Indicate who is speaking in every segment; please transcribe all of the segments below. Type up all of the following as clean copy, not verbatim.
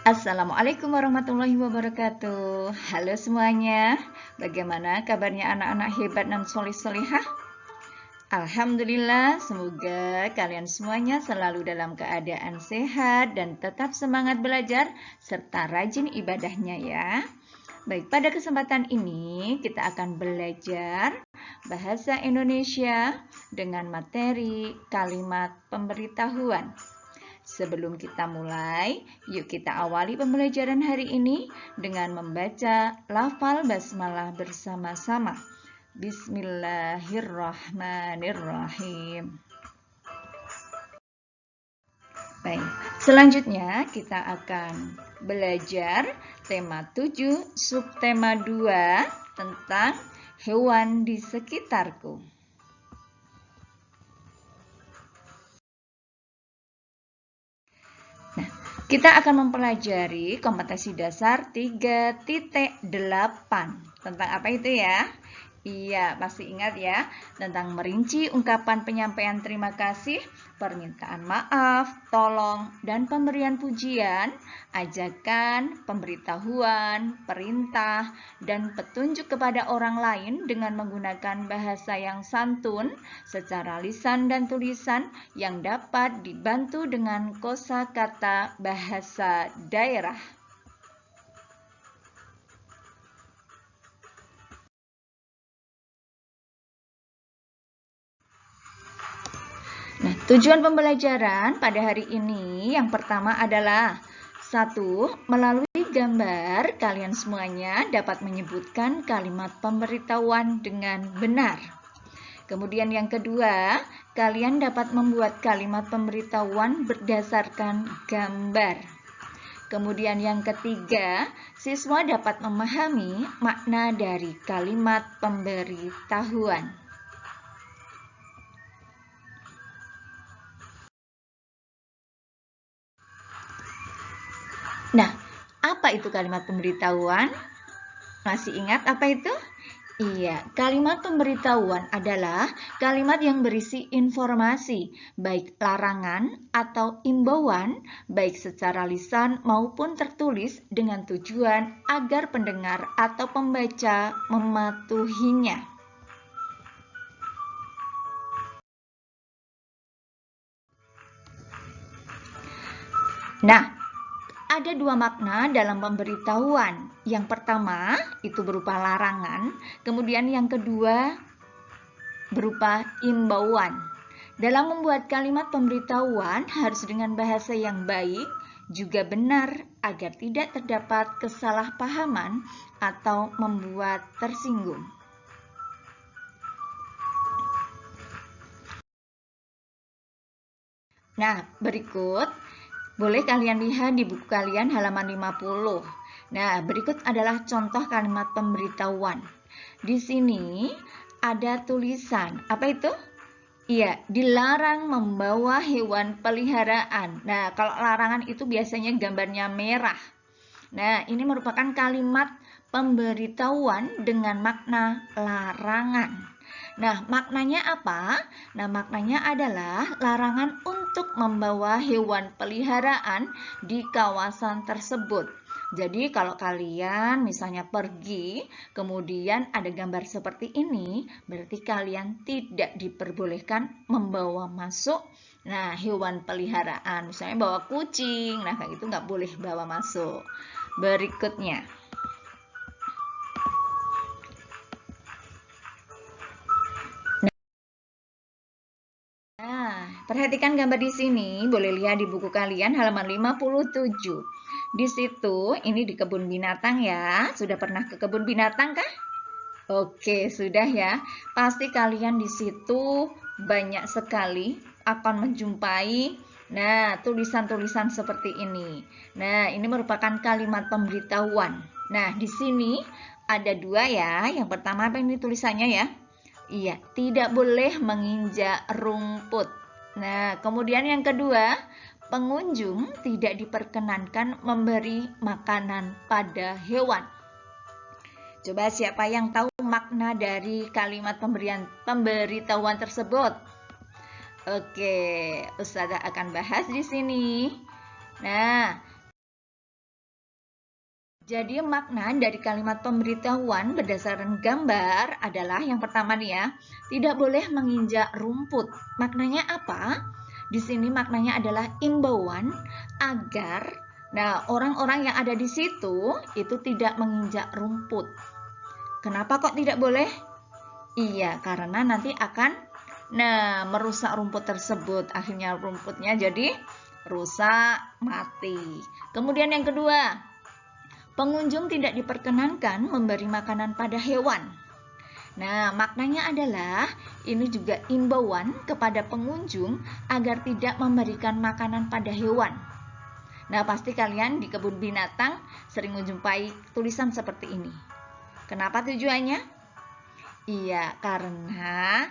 Speaker 1: Assalamualaikum warahmatullahi wabarakatuh. Halo semuanya, bagaimana kabarnya anak-anak hebat dan solih-solihah? Alhamdulillah, semoga kalian semuanya selalu dalam keadaan sehat dan tetap semangat belajar serta rajin ibadahnya ya. Baik, pada kesempatan ini kita akan belajar bahasa Indonesia dengan materi kalimat pemberitahuan. Sebelum kita mulai, yuk kita awali pembelajaran hari ini dengan membaca lafal basmalah bersama-sama. Bismillahirrahmanirrahim. Baik, selanjutnya kita akan belajar tema 7, subtema 2 tentang hewan di sekitarku. Kita akan mempelajari kompetensi dasar 3.8. Tentang apa itu ya? Iya, pasti ingat ya. Tentang merinci ungkapan penyampaian terima kasih, permintaan maaf, tolong, dan pemberian pujian, ajakan, pemberitahuan, perintah, dan petunjuk kepada orang lain dengan menggunakan bahasa yang santun secara lisan dan tulisan yang dapat dibantu dengan kosakata bahasa daerah. Nah, tujuan pembelajaran pada hari ini yang pertama adalah 1. Melalui gambar, kalian semuanya dapat menyebutkan kalimat pemberitahuan dengan benar. Kemudian yang kedua, kalian dapat membuat kalimat pemberitahuan berdasarkan gambar. Kemudian yang ketiga, siswa dapat memahami makna dari kalimat pemberitahuan. Nah, apa itu kalimat pemberitahuan? Masih ingat apa itu? Iya, kalimat pemberitahuan adalah kalimat yang berisi informasi, baik larangan atau imbauan, baik secara lisan maupun tertulis dengan tujuan agar pendengar atau pembaca mematuhinya. Nah, ada dua makna dalam pemberitahuan. Yang pertama itu berupa larangan, kemudian yang kedua berupa imbauan. Dalam membuat kalimat pemberitahuan harus dengan bahasa yang baik, juga benar agar tidak terdapat kesalahpahaman atau membuat tersinggung. Nah, berikut boleh kalian lihat di buku kalian halaman 50. Nah, berikut adalah contoh kalimat pemberitahuan. Di sini ada tulisan. Apa itu? Iya, dilarang membawa hewan peliharaan. Nah, kalau larangan itu biasanya gambarnya merah. Nah, ini merupakan kalimat pemberitahuan dengan makna larangan. Nah, maknanya apa? Nah, maknanya adalah larangan untuk membawa hewan peliharaan di kawasan tersebut. Jadi, kalau kalian misalnya pergi, kemudian ada gambar seperti ini, berarti kalian tidak diperbolehkan membawa masuk hewan peliharaan. Misalnya bawa kucing, nah kayak gitu nggak boleh bawa masuk. Berikutnya. Nah, perhatikan gambar di sini, boleh lihat di buku kalian halaman 57. Di situ, ini di kebun binatang ya. Sudah pernah ke kebun binatang kah? Oke, sudah ya. Pasti kalian di situ banyak sekali akan menjumpai tulisan-tulisan seperti ini. Nah, ini merupakan kalimat pemberitahuan. Nah, di sini ada dua ya. Yang pertama apa ini tulisannya ya? Iya, tidak boleh menginjak rumput. Nah, kemudian yang kedua, pengunjung tidak diperkenankan memberi makanan pada hewan. Coba siapa yang tahu makna dari kalimat pemberitahuan tersebut? Oke, Ustazah akan bahas di sini. Nah, Jadi makna dari kalimat pemberitahuan berdasarkan gambar adalah yang pertama nih ya, tidak boleh menginjak rumput. Maknanya apa? Di sini maknanya adalah imbauan agar orang-orang yang ada di situ itu tidak menginjak rumput. Kenapa kok tidak boleh? Iya, karena nanti akan merusak rumput tersebut. Akhirnya rumputnya jadi rusak, mati. Kemudian yang kedua, pengunjung tidak diperkenankan memberi makanan pada hewan. Nah, maknanya adalah ini juga imbauan kepada pengunjung agar tidak memberikan makanan pada hewan. Nah, pasti kalian di kebun binatang sering menjumpai tulisan seperti ini. Kenapa tujuannya? Iya, karena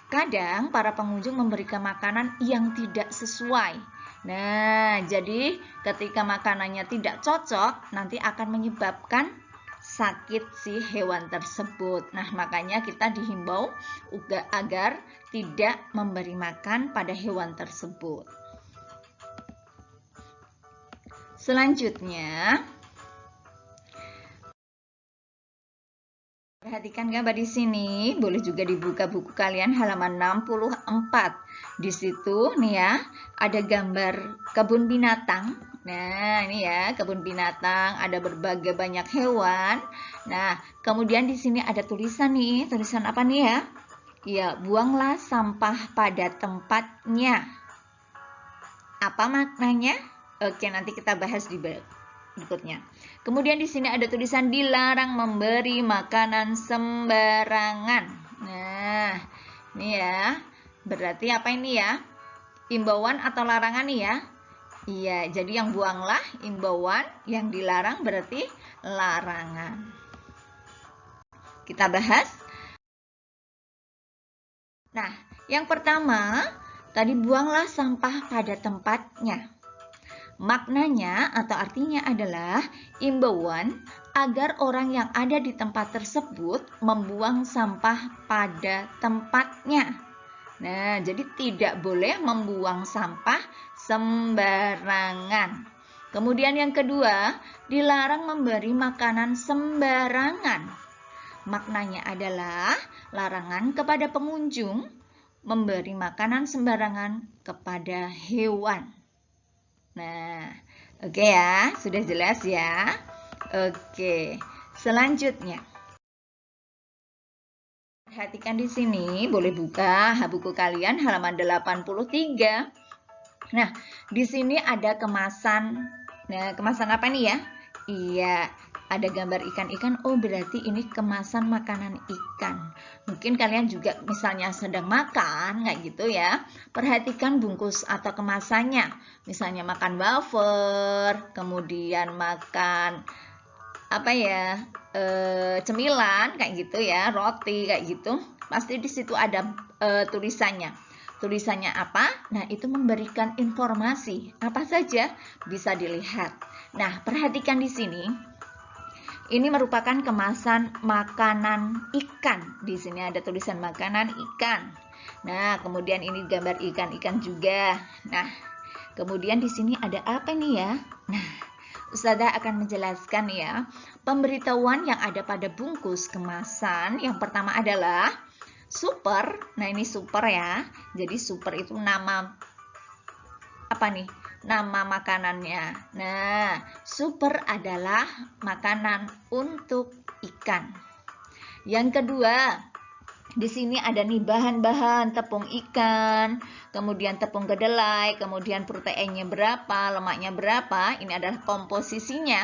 Speaker 1: kadang para pengunjung memberikan makanan yang tidak sesuai. Nah, jadi ketika makanannya tidak cocok, nanti akan menyebabkan sakit si hewan tersebut. Nah, makanya kita dihimbau agar tidak memberi makan pada hewan tersebut. Selanjutnya, perhatikan gambar di sini, boleh juga dibuka buku kalian halaman 64. Di situ nih ya, ada gambar kebun binatang. Nah, ini ya, kebun binatang, ada berbagai banyak hewan. Nah, kemudian di sini ada tulisan nih, tulisan apa nih ya? Ya, buanglah sampah pada tempatnya. Apa maknanya? Oke, nanti kita bahas di berikutnya. Kemudian di sini ada tulisan dilarang memberi makanan sembarangan. Nah, ini ya. Berarti apa ini ya? Imbauan atau larangan nih ya? Iya, jadi yang buanglah imbauan, yang dilarang berarti larangan. Kita bahas. Nah, yang pertama, tadi buanglah sampah pada tempatnya. Maknanya atau artinya adalah imbauan agar orang yang ada di tempat tersebut membuang sampah pada tempatnya. Nah, jadi tidak boleh membuang sampah sembarangan. Kemudian yang kedua, dilarang memberi makanan sembarangan. Maknanya adalah larangan kepada pengunjung memberi makanan sembarangan kepada hewan. Nah, oke ya, sudah jelas ya. Oke, selanjutnya. Perhatikan di sini, boleh buka buku kalian halaman 83. Nah, di sini ada kemasan. Nah, kemasan apa nih ya? Iya, ada gambar ikan-ikan. Oh, berarti ini kemasan makanan ikan. Mungkin kalian juga misalnya sedang makan, kayak gitu ya. Perhatikan bungkus atau kemasannya. Misalnya makan wafer, kemudian makan cemilan kayak gitu ya, roti kayak gitu, pasti di situ ada tulisannya. Tulisannya apa? Nah, itu memberikan informasi apa saja bisa dilihat. Nah, perhatikan di sini. Ini merupakan kemasan makanan ikan. Di sini ada tulisan makanan ikan. Nah, kemudian ini gambar ikan-ikan juga. Nah, kemudian di sini ada apa nih ya? Nah, Ustazah akan menjelaskan ya, pemberitahuan yang ada pada bungkus kemasan. Yang pertama adalah super. Nah, ini super ya. Jadi super itu nama apa nih? Nama makanannya. Nah, super adalah makanan untuk ikan. Yang kedua, di sini ada nih bahan-bahan tepung ikan, kemudian tepung kedelai, kemudian proteinnya berapa, lemaknya berapa. Ini adalah komposisinya.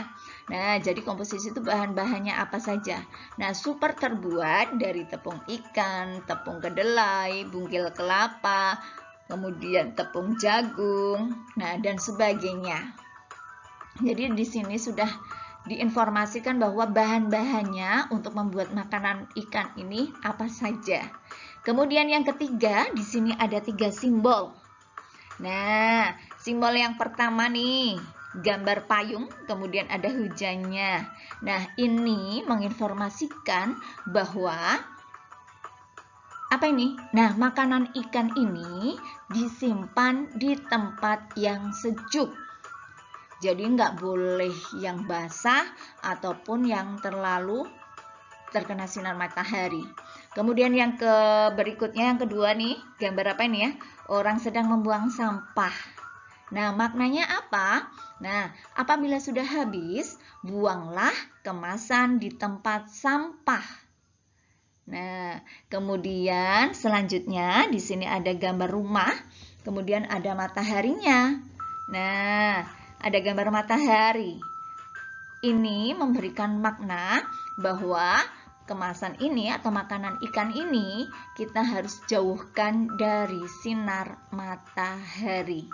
Speaker 1: Nah, jadi komposisi itu bahan-bahannya apa saja. Nah, super terbuat dari tepung ikan, tepung kedelai, bungkil kelapa, kemudian tepung jagung, nah dan sebagainya. Jadi di sini sudah diinformasikan bahwa bahan-bahannya untuk membuat makanan ikan ini apa saja. Kemudian yang ketiga, di sini ada 3 simbol. Nah, simbol yang pertama nih, gambar payung, kemudian ada hujannya. Nah, ini menginformasikan bahwa apa ini? Nah, makanan ikan ini disimpan di tempat yang sejuk. Jadi nggak boleh yang basah ataupun yang terlalu terkena sinar matahari. Kemudian yang berikutnya, yang kedua nih, gambar apa ini ya? Orang sedang membuang sampah. Nah, maknanya apa? Nah, apabila sudah habis, buanglah kemasan di tempat sampah. Nah, kemudian selanjutnya di sini ada gambar rumah, kemudian ada mataharinya. Nah, ada gambar matahari. Ini memberikan makna bahwa kemasan ini atau makanan ikan ini kita harus jauhkan dari sinar matahari.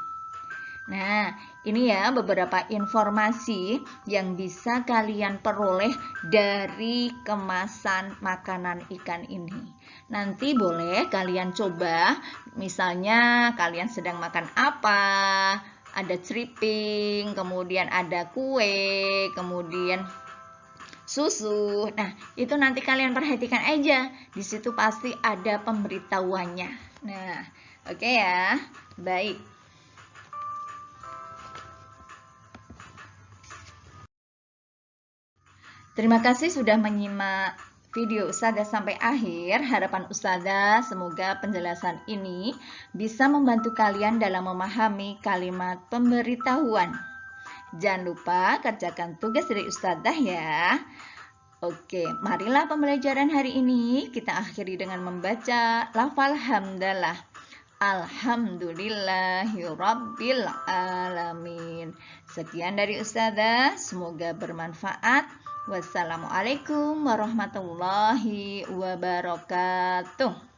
Speaker 1: Nah, ini ya beberapa informasi yang bisa kalian peroleh dari kemasan makanan ikan ini. Nanti boleh kalian coba, misalnya kalian sedang makan apa, ada ceriping, kemudian ada kue, kemudian susu. Nah, itu nanti kalian perhatikan aja. Di situ pasti ada pemberitahuannya. Nah, oke ya. Baik. Terima kasih sudah menyimak video Ustazah sampai akhir. Harapan Ustazah semoga penjelasan ini bisa membantu kalian dalam memahami kalimat pemberitahuan. Jangan lupa kerjakan tugas dari Ustazah ya. Oke, marilah pembelajaran hari ini kita akhiri dengan membaca lafal hamdalah. Alhamdulillahirabbil alamin. Sekian dari Ustazah, semoga bermanfaat. Wassalamualaikum warahmatullahi wabarakatuh.